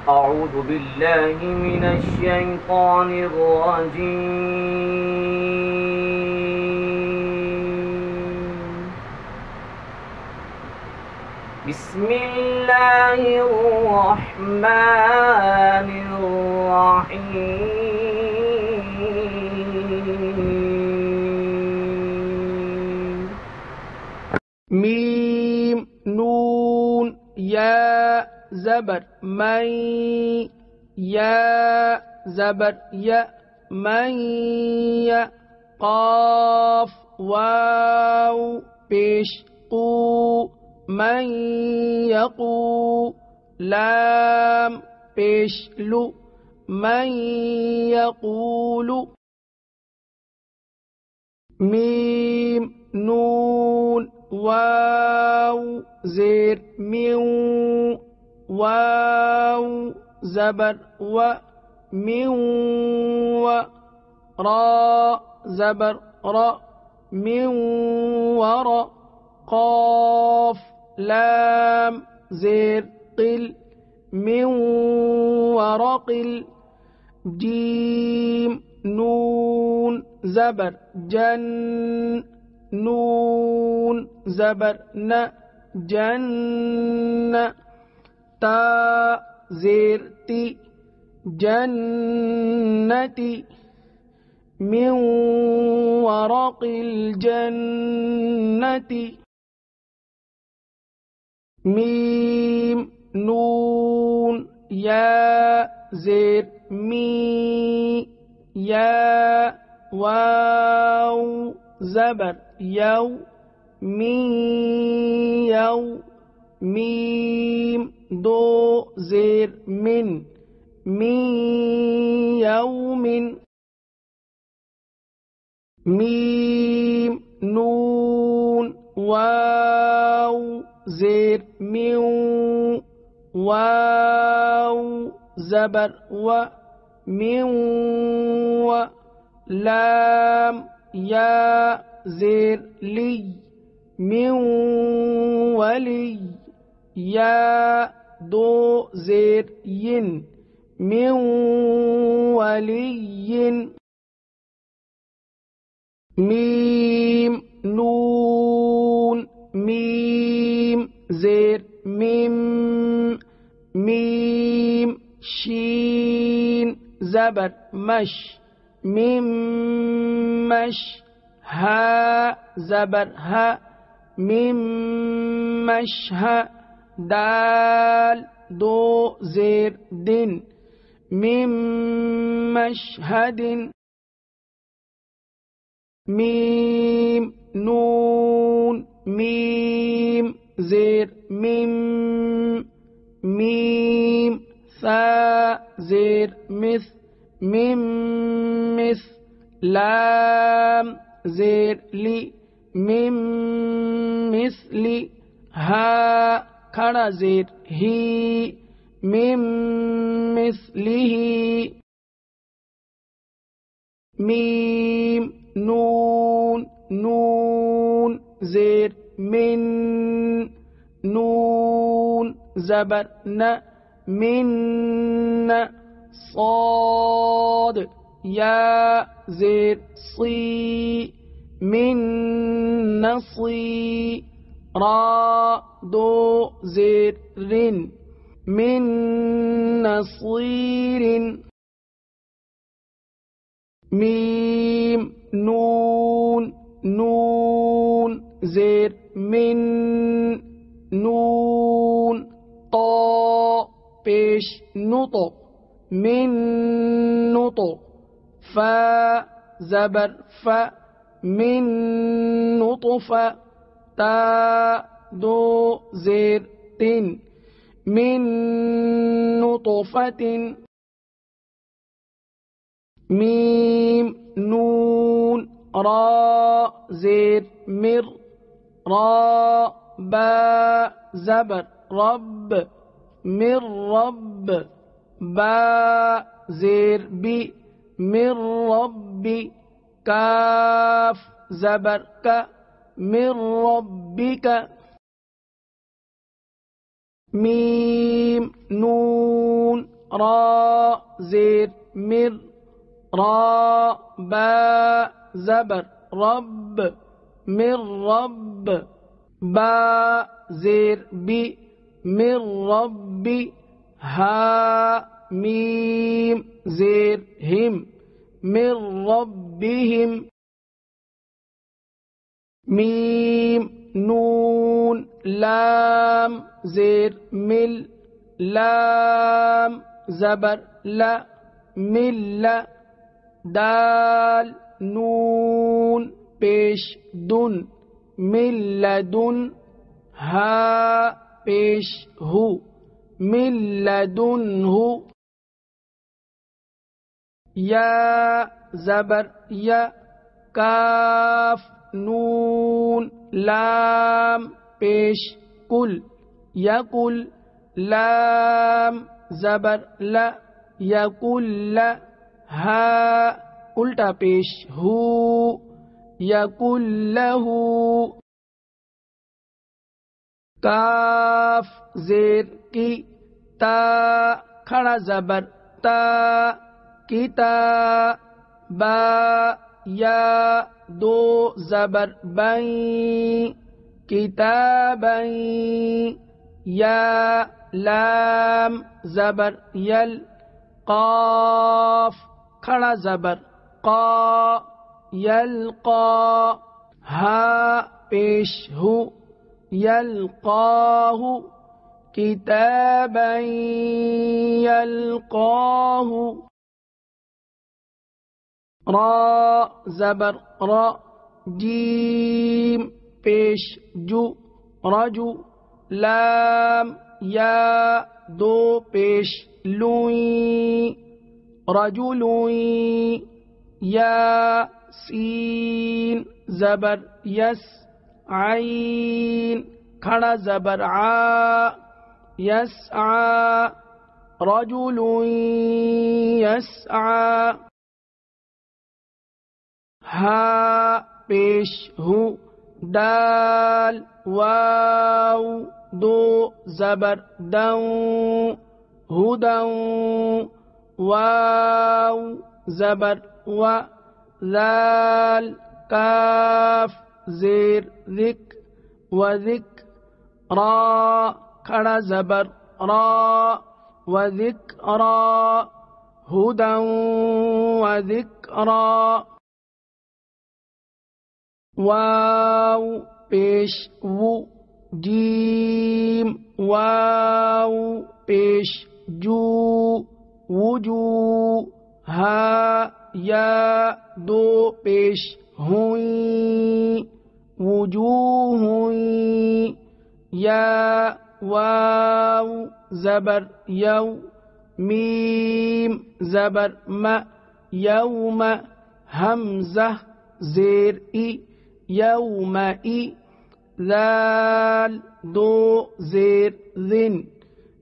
أعوذ بالله من الشيطان الرجيم. بسم الله الرحمن الرحيم. ميم نون يا زبر من يا زبر يا من يا قاف واو پیش قو من يقو لام پیش لو من يقول ميم نون واو زير ميو واو زبر و ميو را زبر را ميو ورا قاف لام زير قل ميو ورقل جيم نون زبر جن نون زبر ن جن تا زير تي جنتي من ورق الجنة ميم نون يا زير مي يا واو زبر يو مي يو ميم دو زير من يوم ميم نون واو زير ميو واو زبر و ميو لام يا زير لي من ولي يا دو زير ين من ولي ميم نون ميم زير ميم ميم شين زبر مش ميم مش ها زبر ها ميم مشها دال دو زير دن ميم مشهد ميم نون ميم زير ميم ميم ثا زير مث ميم مث لام زير لي ميم مثل ها کھڑا زیر ہی ميم مثله ميم نون نون زير من نون زبر ن من صاد يا زير صي من نصي را دو زير رن من نصير ميم نون نون زير من نون طا پیش نطق من نطق فا زبر فا من نطفة تا دو زير تن من نطفة ميم نون را زير مر را با زبر رب من رب با زير بي من رب كاف زبر ك من ربك ميم نون را زیر مر را با زبر رب مر رب با زیر بی مر ربی ها میم زیر ہم مر ربهم میم نون لام زیر مل لام زبر لا مل دال نون پیش دن ملدن ہا پیش ہو ملدنہ یا زبر یا کاف نون لام پیش کل یکل لام زبر لا یکل ہا الٹا پیش ہو یکل کاف زیر کی تا کھڑا زبر تا کتا با یا دو زبر بین کتابین یا لام زبر یل قاف کھڑا زبر قا یلقا ہا پیش ہو یلقاہ کتابا یلقاہ را زبر را جیم پیش جو رجو لام یا دو پیش لوئیں رجلوئیں یا سین زبر یس عین کھڑا زبر عا یسعا رجل یسعا ہا پیش ہو دال واو دو زبر دوں ہدوں واو زبر و ذال کاف زیر ذک و ذک را کھڑا زبر را و ذکرا ہدوں و ذکرا واو پیش و جیم واو پیش جو وجو ہا یا دو پیش ہوئیں وجوہ ہوئیں یا واو زبر یو میم زبر م یوم حمزہ زیر ای یوم ای ذال دو زیر ذن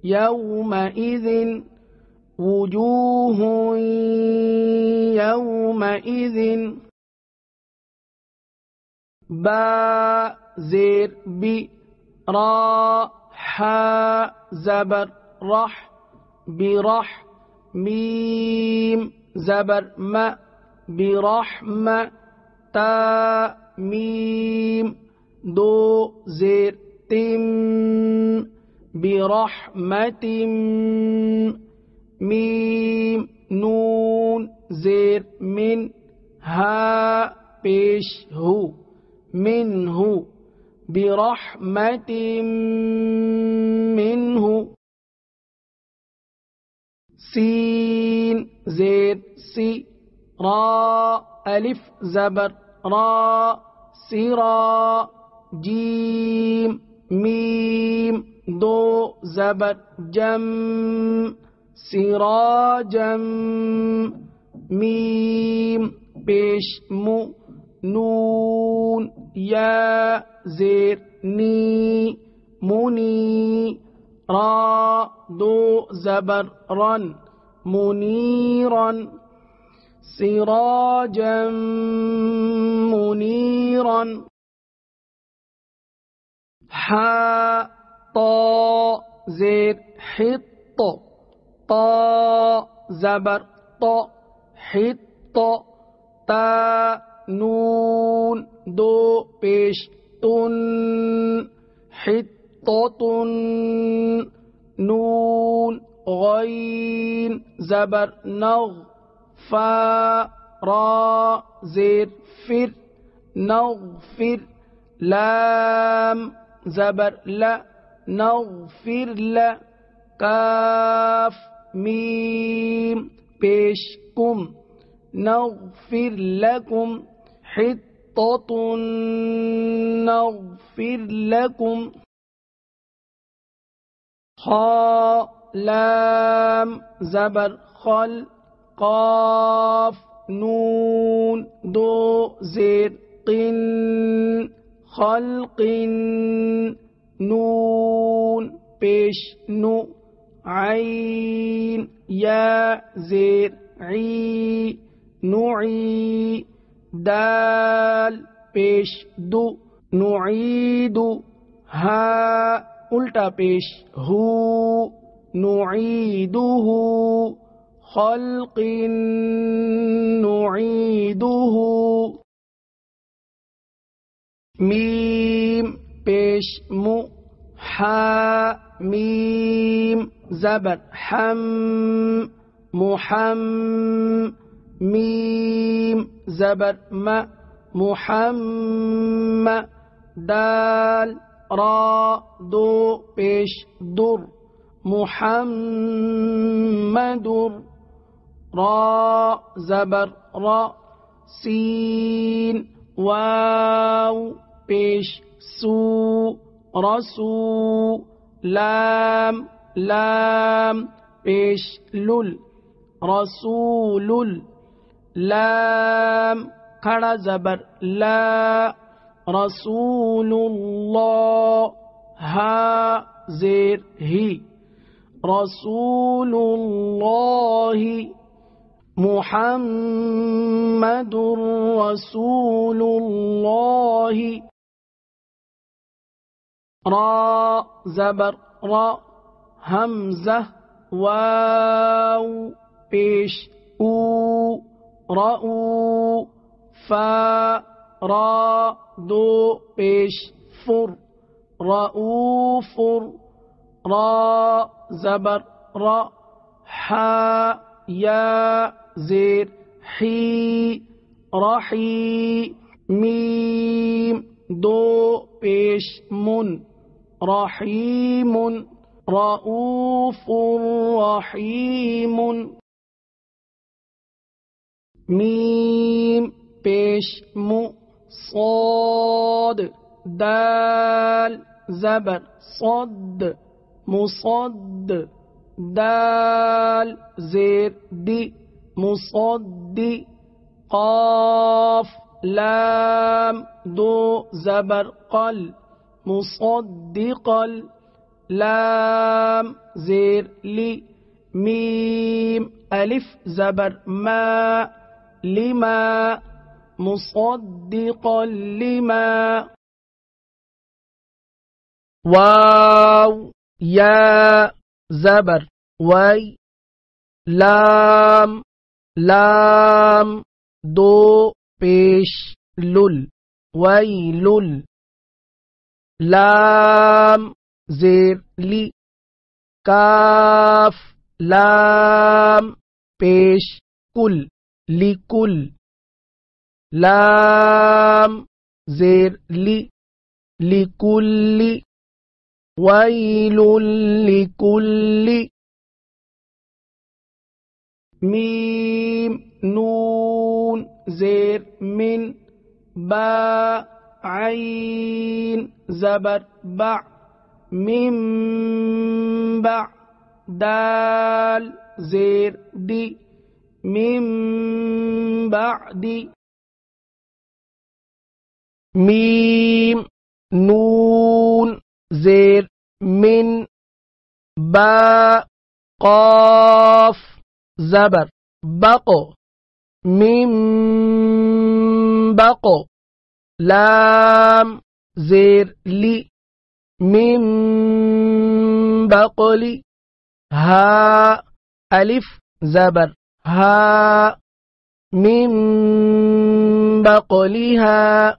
یوم اذن وجوہ یوم اذن با زیر بی را حا زبر رح برح میم زبر م برحم تا میم دو زیر تم برحمت میم نون زیر من ہا پیش ہو منہ برحمت منہ سین زیر سی را الف زبر را سرا جیم میم دو زبر جم سراجم میم پیش مو نون یا زیر نی منی را دو زبر رن منیرن سراجا منیرا حا طا زیر حط طا زبر طا حط تا نون دو پیش تن حطۃ نون غین زبر نغ فا را زیر فر نغفر لام زبر لا نغفر لا کاف میم پیش کم نغفر لکم حطۃ نغفر لکم خا لام زبر خل قاف نون دو زیر قن خلق نون پیش نو عین یا زیر عی نعی دال پیش دو نعید ہا الٹا پیش ہو نعیدہ خلق نعیدہ میم پیش مو حا میم زبر حم محم میم زبر ما محم دال را دو پیش در محمد را زبر را سین واو پیش سو رسو لام لام پیش لل رسول لام کھڑا زبر لا رسول اللہ ہا زیر ہی رسول اللہ محمد رسول اللہ را زبر را حمزہ واو پیش او رؤو فا را دو پیش فر رؤوف را زبر را حا یا زیر حی رحی میم دو پیش من رحیم رؤوف رحیم میم پیش مو صاد دال زبر صد مصد دال زیر دی مصدی قاف لام دو زبر قل مصدقل لام زیر لی میم الف زبر ما لما مصدقا لما واو یا زبر وی لام لام دو پیش لل ویلل لام زیر لی کاف لام پیش کل لکل لام زیر لی لکل ویل لکل میم نون زیر من با عین زبر با من با دال زیر دی من بعدی میم نون زیر من با قاف زبر بقو من بقو لام زیر لی من بقلی ہا الف زبر ها من بقلها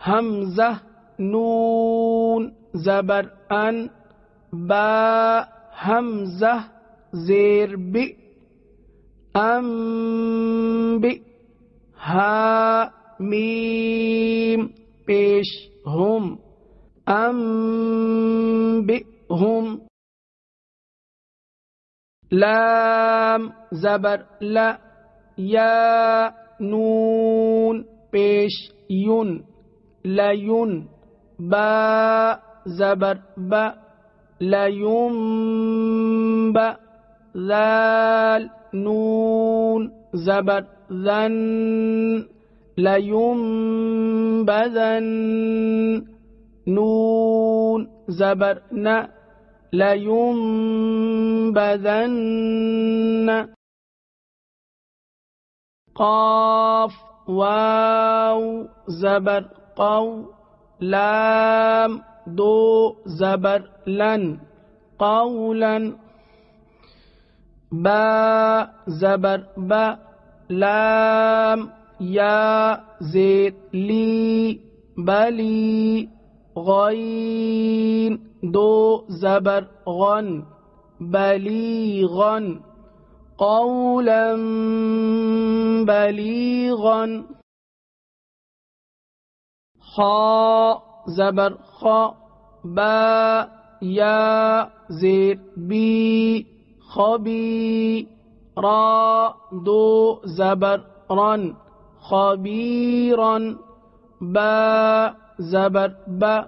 حمزہ نون زبر ان با حمزہ زیر بی بی ہا میم پیش ہم بی ہم لام زبر لا یا نون پیش یون لیون با زبر با لیون با ذال نون زبر ذن لیون بذن نون زبر ن لیون بذن قاف واو زبر قو لام دو زبر لن قولا با زبر با لام یا زید لی بلی غین دو زبر غن بلیغن قولا بلیغا خا زبر خا با یا زیر بی خبی را دو زبر رن خبیرن با زبر با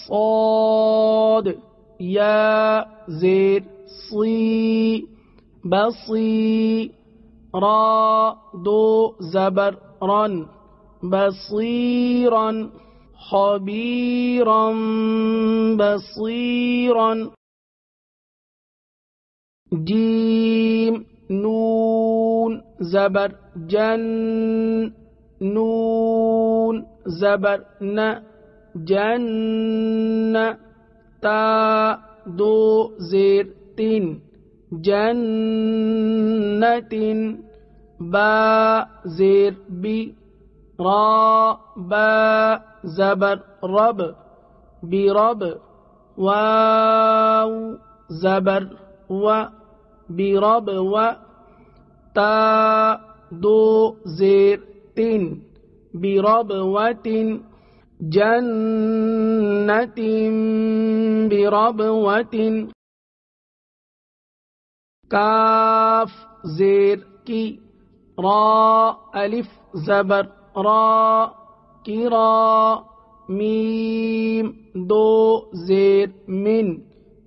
صاد یا زیر صی بصی را دو زبر رن بصیرا خبیرا بصیرا جیم نون زبر جن نون زبر ن جن تا دو زیر تین جنت با زیر بی را با زبر رب برب واو زبر و برب و تا دو زیر تین برب و تین جنت برب و تین کاف زیر کی را الف زبر را کی را میم دو زیر من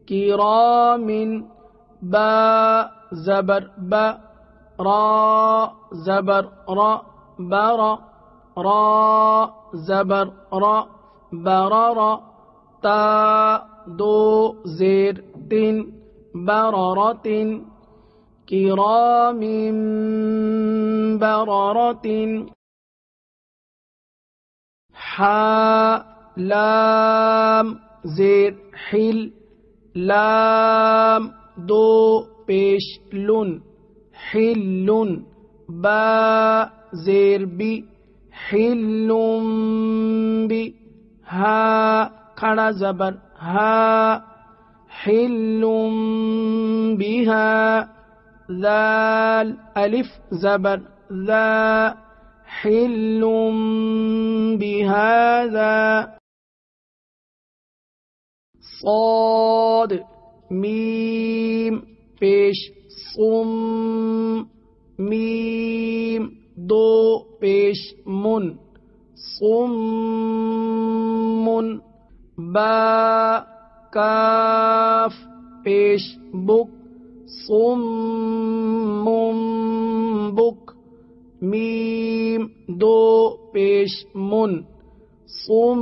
کرام با زبر با را زبر را برا را زبر را برا تا دو زیر تین بررت کرام بررت حا لام زیر حل لام دو پیش لن حل با زیر بی حل بی ها کھڑا زبر ها حل بها ذال الف زبر ذا حل بهذا صاد میم پیش صم میم دو پیش من صم با کاف پیش بک صم بک میم دو پیش من صم